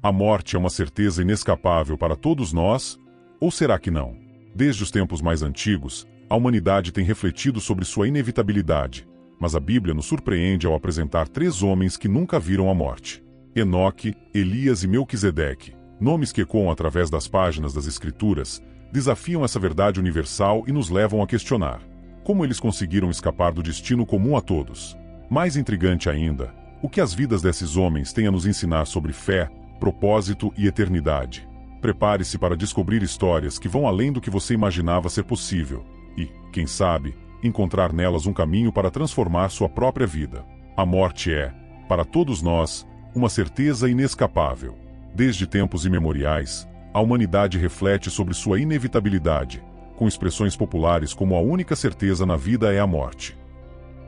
A morte é uma certeza inescapável para todos nós, ou será que não? Desde os tempos mais antigos, a humanidade tem refletido sobre sua inevitabilidade, mas a Bíblia nos surpreende ao apresentar 3 homens que nunca viram a morte: Enoque, Elias e Melquisedeque. Nomes que ecoam através das páginas das Escrituras, desafiam essa verdade universal e nos levam a questionar como eles conseguiram escapar do destino comum a todos. Mais intrigante ainda, o que as vidas desses homens têm a nos ensinar sobre fé, propósito e eternidade. Prepare-se para descobrir histórias que vão além do que você imaginava ser possível e, quem sabe, encontrar nelas um caminho para transformar sua própria vida. A morte é, para todos nós, uma certeza inescapável. Desde tempos imemoriais, a humanidade reflete sobre sua inevitabilidade, com expressões populares como a única certeza na vida é a morte.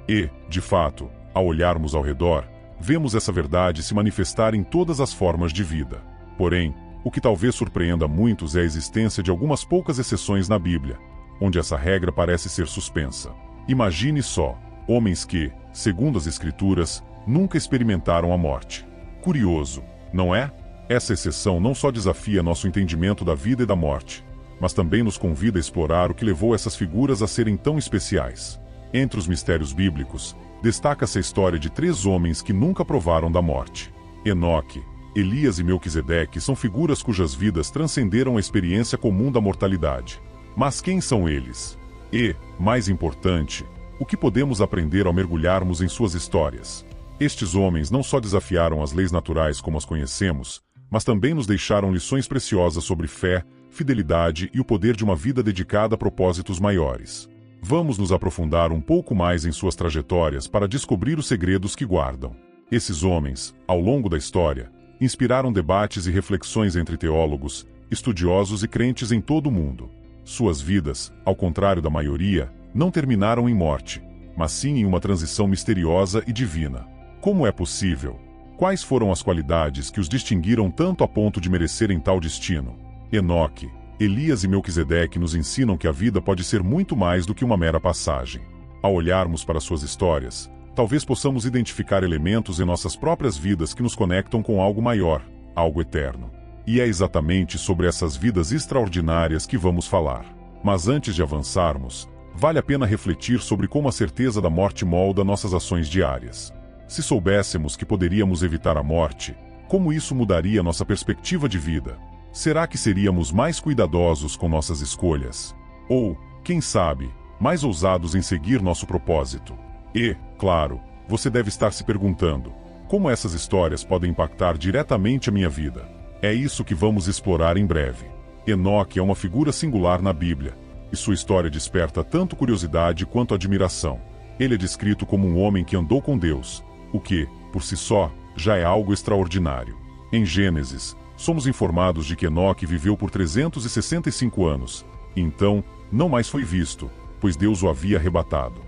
E, de fato, ao olharmos ao redor, vemos essa verdade se manifestar em todas as formas de vida. Porém, o que talvez surpreenda muitos é a existência de algumas poucas exceções na Bíblia, onde essa regra parece ser suspensa. Imagine só, homens que, segundo as Escrituras, nunca experimentaram a morte. Curioso, não é? Essa exceção não só desafia nosso entendimento da vida e da morte, mas também nos convida a explorar o que levou essas figuras a serem tão especiais. Entre os mistérios bíblicos, destaca-se a história de 3 homens que nunca provaram da morte. Enoque, Elias e Melquisedeque são figuras cujas vidas transcenderam a experiência comum da mortalidade. Mas quem são eles? E, mais importante, o que podemos aprender ao mergulharmos em suas histórias? Estes homens não só desafiaram as leis naturais como as conhecemos, mas também nos deixaram lições preciosas sobre fé, fidelidade e o poder de uma vida dedicada a propósitos maiores. Vamos nos aprofundar um pouco mais em suas trajetórias para descobrir os segredos que guardam. Esses homens, ao longo da história, inspiraram debates e reflexões entre teólogos, estudiosos e crentes em todo o mundo. Suas vidas, ao contrário da maioria, não terminaram em morte, mas sim em uma transição misteriosa e divina. Como é possível? Quais foram as qualidades que os distinguiram tanto a ponto de merecerem tal destino? Enoque, Elias e Melquisedeque nos ensinam que a vida pode ser muito mais do que uma mera passagem. Ao olharmos para suas histórias, talvez possamos identificar elementos em nossas próprias vidas que nos conectam com algo maior, algo eterno. E é exatamente sobre essas vidas extraordinárias que vamos falar. Mas antes de avançarmos, vale a pena refletir sobre como a certeza da morte molda nossas ações diárias. Se soubéssemos que poderíamos evitar a morte, como isso mudaria nossa perspectiva de vida? Será que seríamos mais cuidadosos com nossas escolhas? Ou, quem sabe, mais ousados em seguir nosso propósito? E, claro, você deve estar se perguntando: como essas histórias podem impactar diretamente a minha vida? É isso que vamos explorar em breve. Enoque é uma figura singular na Bíblia, e sua história desperta tanto curiosidade quanto admiração. Ele é descrito como um homem que andou com Deus, o que, por si só, já é algo extraordinário. Em Gênesis, somos informados de que Enoque viveu por 365 anos, e então, não mais foi visto, pois Deus o havia arrebatado.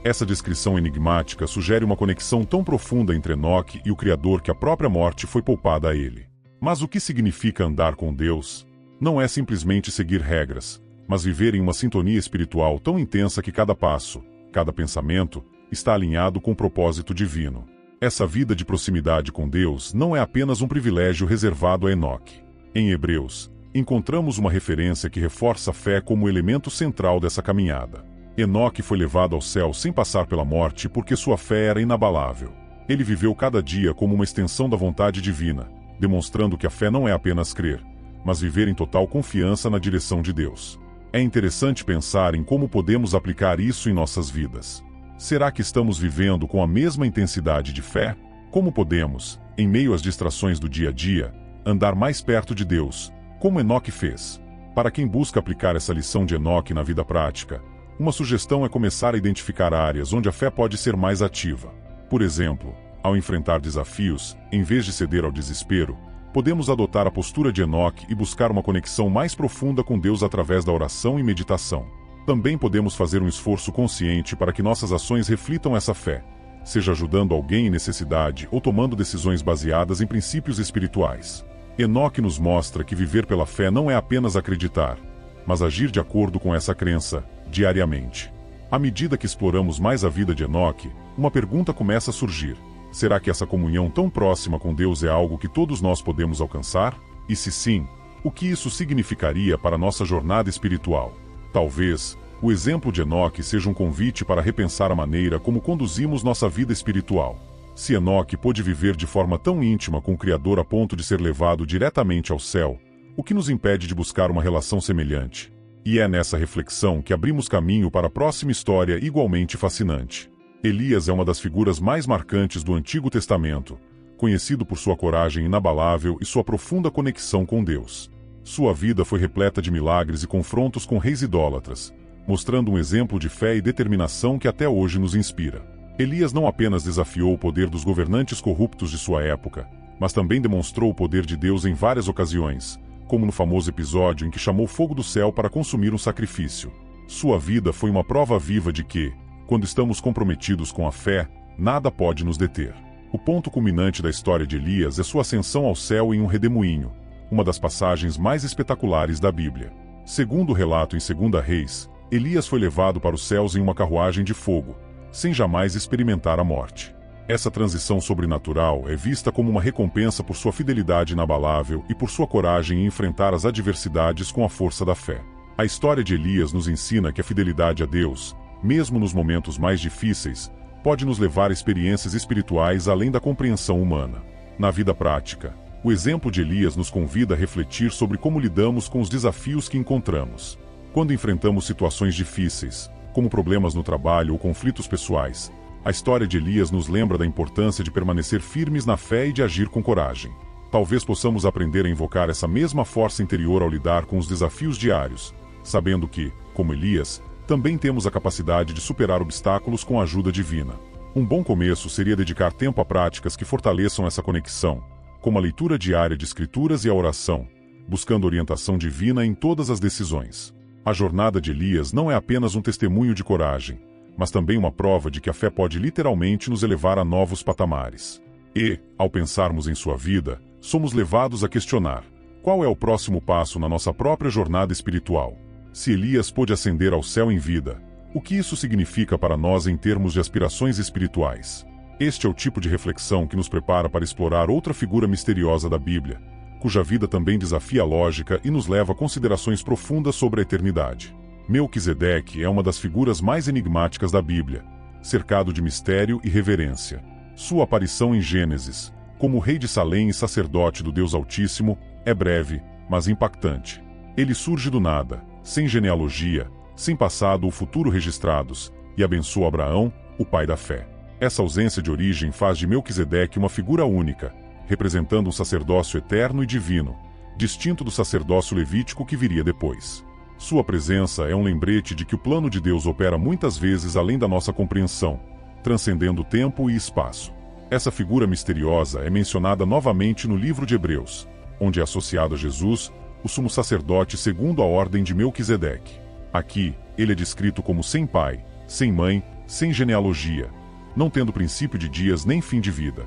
Essa descrição enigmática sugere uma conexão tão profunda entre Enoque e o Criador que a própria morte foi poupada a ele. Mas o que significa andar com Deus? Não é simplesmente seguir regras, mas viver em uma sintonia espiritual tão intensa que cada passo, cada pensamento, está alinhado com o propósito divino. Essa vida de proximidade com Deus não é apenas um privilégio reservado a Enoque. Em Hebreus, encontramos uma referência que reforça a fé como elemento central dessa caminhada. Enoque foi levado ao céu sem passar pela morte porque sua fé era inabalável. Ele viveu cada dia como uma extensão da vontade divina, demonstrando que a fé não é apenas crer, mas viver em total confiança na direção de Deus. É interessante pensar em como podemos aplicar isso em nossas vidas. Será que estamos vivendo com a mesma intensidade de fé? Como podemos, em meio às distrações do dia a dia, andar mais perto de Deus, como Enoque fez? Para quem busca aplicar essa lição de Enoque na vida prática, uma sugestão é começar a identificar áreas onde a fé pode ser mais ativa. Por exemplo, ao enfrentar desafios, em vez de ceder ao desespero, podemos adotar a postura de Enoque e buscar uma conexão mais profunda com Deus através da oração e meditação. Também podemos fazer um esforço consciente para que nossas ações reflitam essa fé, seja ajudando alguém em necessidade ou tomando decisões baseadas em princípios espirituais. Enoque nos mostra que viver pela fé não é apenas acreditar, mas agir de acordo com essa crença, diariamente. À medida que exploramos mais a vida de Enoque, uma pergunta começa a surgir: Será que essa comunhão tão próxima com Deus é algo que todos nós podemos alcançar? E se sim, o que isso significaria para nossa jornada espiritual? Talvez o exemplo de Enoque seja um convite para repensar a maneira como conduzimos nossa vida espiritual. Se Enoque pôde viver de forma tão íntima com o Criador a ponto de ser levado diretamente ao céu, o que nos impede de buscar uma relação semelhante? E é nessa reflexão que abrimos caminho para a próxima história igualmente fascinante. Elias é uma das figuras mais marcantes do Antigo Testamento, conhecido por sua coragem inabalável e sua profunda conexão com Deus. Sua vida foi repleta de milagres e confrontos com reis idólatras, mostrando um exemplo de fé e determinação que até hoje nos inspira. Elias não apenas desafiou o poder dos governantes corruptos de sua época, mas também demonstrou o poder de Deus em várias ocasiões, como no famoso episódio em que chamou fogo do céu para consumir um sacrifício. Sua vida foi uma prova viva de que, quando estamos comprometidos com a fé, nada pode nos deter. O ponto culminante da história de Elias é sua ascensão ao céu em um redemoinho, uma das passagens mais espetaculares da Bíblia. Segundo o relato em 2 Reis, Elias foi levado para os céus em uma carruagem de fogo, sem jamais experimentar a morte. Essa transição sobrenatural é vista como uma recompensa por sua fidelidade inabalável e por sua coragem em enfrentar as adversidades com a força da fé. A história de Elias nos ensina que a fidelidade a Deus, mesmo nos momentos mais difíceis, pode nos levar a experiências espirituais além da compreensão humana. Na vida prática, o exemplo de Elias nos convida a refletir sobre como lidamos com os desafios que encontramos. Quando enfrentamos situações difíceis, como problemas no trabalho ou conflitos pessoais, a história de Elias nos lembra da importância de permanecer firmes na fé e de agir com coragem. Talvez possamos aprender a invocar essa mesma força interior ao lidar com os desafios diários, sabendo que, como Elias, também temos a capacidade de superar obstáculos com a ajuda divina. Um bom começo seria dedicar tempo a práticas que fortaleçam essa conexão, como a leitura diária de escrituras e a oração, buscando orientação divina em todas as decisões. A jornada de Elias não é apenas um testemunho de coragem, mas também uma prova de que a fé pode literalmente nos elevar a novos patamares. E, ao pensarmos em sua vida, somos levados a questionar: qual é o próximo passo na nossa própria jornada espiritual? Se Elias pôde ascender ao céu em vida, o que isso significa para nós em termos de aspirações espirituais? Este é o tipo de reflexão que nos prepara para explorar outra figura misteriosa da Bíblia, cuja vida também desafia a lógica e nos leva a considerações profundas sobre a eternidade. Melquisedeque é uma das figuras mais enigmáticas da Bíblia, cercado de mistério e reverência. Sua aparição em Gênesis, como rei de Salém e sacerdote do Deus Altíssimo, é breve, mas impactante. Ele surge do nada, sem genealogia, sem passado ou futuro registrados, e abençoa Abraão, o pai da fé. Essa ausência de origem faz de Melquisedeque uma figura única, representando um sacerdócio eterno e divino, distinto do sacerdócio levítico que viria depois. Sua presença é um lembrete de que o plano de Deus opera muitas vezes além da nossa compreensão, transcendendo tempo e espaço. Essa figura misteriosa é mencionada novamente no livro de Hebreus, onde é associado a Jesus, o sumo sacerdote segundo a ordem de Melquisedeque. Aqui, ele é descrito como sem pai, sem mãe, sem genealogia, não tendo princípio de dias nem fim de vida.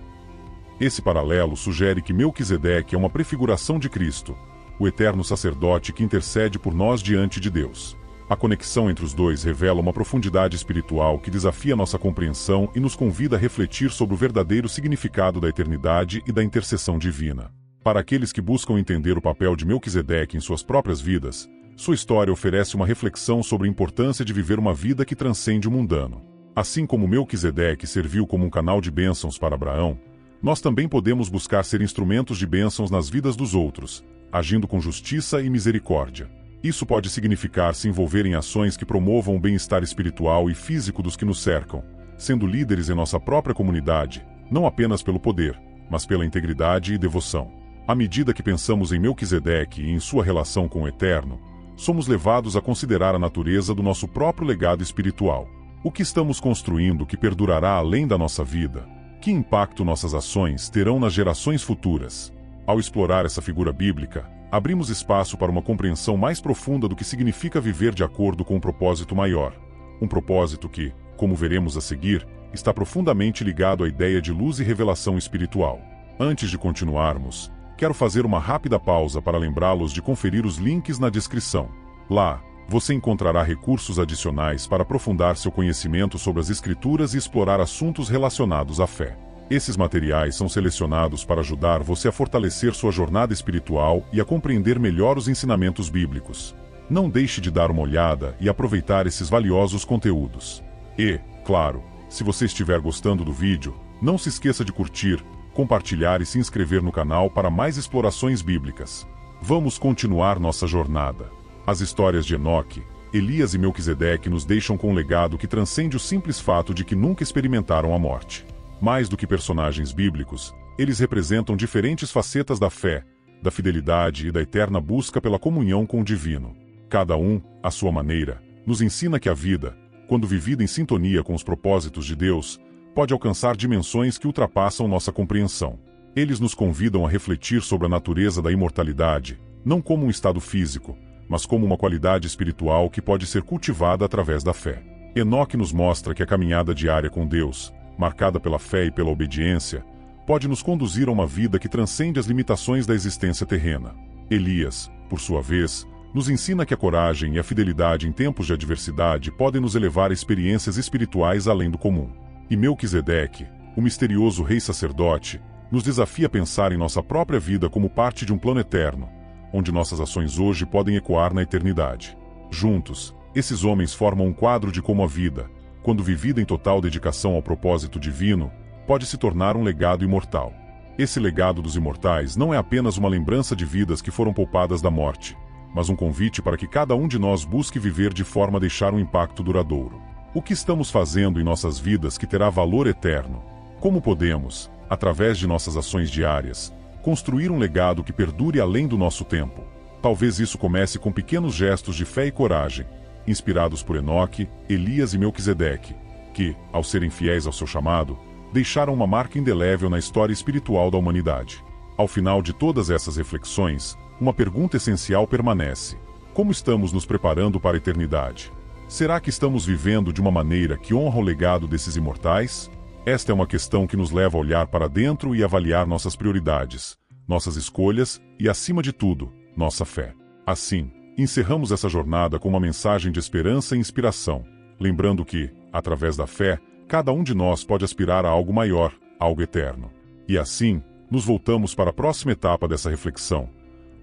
Esse paralelo sugere que Melquisedeque é uma prefiguração de Cristo, o eterno sacerdote que intercede por nós diante de Deus. A conexão entre os dois revela uma profundidade espiritual que desafia nossa compreensão e nos convida a refletir sobre o verdadeiro significado da eternidade e da intercessão divina. Para aqueles que buscam entender o papel de Melquisedeque em suas próprias vidas, sua história oferece uma reflexão sobre a importância de viver uma vida que transcende o mundano. Assim como Melquisedeque serviu como um canal de bênçãos para Abraão, nós também podemos buscar ser instrumentos de bênçãos nas vidas dos outros, agindo com justiça e misericórdia. Isso pode significar se envolver em ações que promovam o bem-estar espiritual e físico dos que nos cercam, sendo líderes em nossa própria comunidade, não apenas pelo poder, mas pela integridade e devoção. À medida que pensamos em Melquisedeque e em sua relação com o Eterno, somos levados a considerar a natureza do nosso próprio legado espiritual. O que estamos construindo que perdurará além da nossa vida? Que impacto nossas ações terão nas gerações futuras? Ao explorar essa figura bíblica, abrimos espaço para uma compreensão mais profunda do que significa viver de acordo com um propósito maior. Um propósito que, como veremos a seguir, está profundamente ligado à ideia de luz e revelação espiritual. Antes de continuarmos, quero fazer uma rápida pausa para lembrá-los de conferir os links na descrição. Lá, você encontrará recursos adicionais para aprofundar seu conhecimento sobre as Escrituras e explorar assuntos relacionados à fé. Esses materiais são selecionados para ajudar você a fortalecer sua jornada espiritual e a compreender melhor os ensinamentos bíblicos. Não deixe de dar uma olhada e aproveitar esses valiosos conteúdos. E, claro, se você estiver gostando do vídeo, não se esqueça de curtir, compartilhar e se inscrever no canal para mais explorações bíblicas. Vamos continuar nossa jornada. As histórias de Enoque, Elias e Melquisedeque nos deixam com um legado que transcende o simples fato de que nunca experimentaram a morte. Mais do que personagens bíblicos, eles representam diferentes facetas da fé, da fidelidade e da eterna busca pela comunhão com o divino. Cada um, à sua maneira, nos ensina que a vida, quando vivida em sintonia com os propósitos de Deus, pode alcançar dimensões que ultrapassam nossa compreensão. Eles nos convidam a refletir sobre a natureza da imortalidade, não como um estado físico, mas como uma qualidade espiritual que pode ser cultivada através da fé. Enoque nos mostra que a caminhada diária com Deus, marcada pela fé e pela obediência, pode nos conduzir a uma vida que transcende as limitações da existência terrena. Elias, por sua vez, nos ensina que a coragem e a fidelidade em tempos de adversidade podem nos elevar a experiências espirituais além do comum. E Melquisedeque, o misterioso rei sacerdote, nos desafia a pensar em nossa própria vida como parte de um plano eterno, onde nossas ações hoje podem ecoar na eternidade. Juntos, esses homens formam um quadro de como a vida, quando vivida em total dedicação ao propósito divino, pode se tornar um legado imortal. Esse legado dos imortais não é apenas uma lembrança de vidas que foram poupadas da morte, mas um convite para que cada um de nós busque viver de forma a deixar um impacto duradouro. O que estamos fazendo em nossas vidas que terá valor eterno? Como podemos, através de nossas ações diárias, construir um legado que perdure além do nosso tempo? Talvez isso comece com pequenos gestos de fé e coragem, inspirados por Enoque, Elias e Melquisedeque, que, ao serem fiéis ao seu chamado, deixaram uma marca indelével na história espiritual da humanidade. Ao final de todas essas reflexões, uma pergunta essencial permanece: como estamos nos preparando para a eternidade? Será que estamos vivendo de uma maneira que honra o legado desses imortais? Esta é uma questão que nos leva a olhar para dentro e avaliar nossas prioridades, nossas escolhas e, acima de tudo, nossa fé. Assim, encerramos essa jornada com uma mensagem de esperança e inspiração, lembrando que, através da fé, cada um de nós pode aspirar a algo maior, algo eterno. E assim, nos voltamos para a próxima etapa dessa reflexão,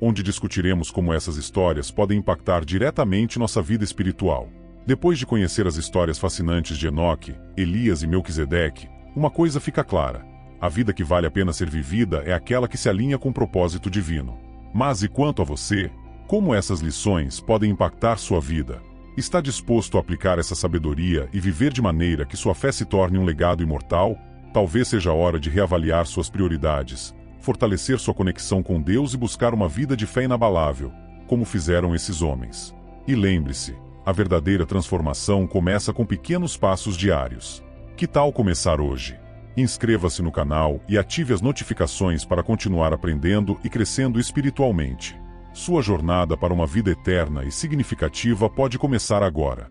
onde discutiremos como essas histórias podem impactar diretamente nossa vida espiritual. Depois de conhecer as histórias fascinantes de Enoque, Elias e Melquisedeque, uma coisa fica clara: a vida que vale a pena ser vivida é aquela que se alinha com o propósito divino. Mas e quanto a você? Como essas lições podem impactar sua vida? Está disposto a aplicar essa sabedoria e viver de maneira que sua fé se torne um legado imortal? Talvez seja a hora de reavaliar suas prioridades, fortalecer sua conexão com Deus e buscar uma vida de fé inabalável, como fizeram esses homens. E lembre-se, a verdadeira transformação começa com pequenos passos diários. Que tal começar hoje? Inscreva-se no canal e ative as notificações para continuar aprendendo e crescendo espiritualmente. Sua jornada para uma vida eterna e significativa pode começar agora.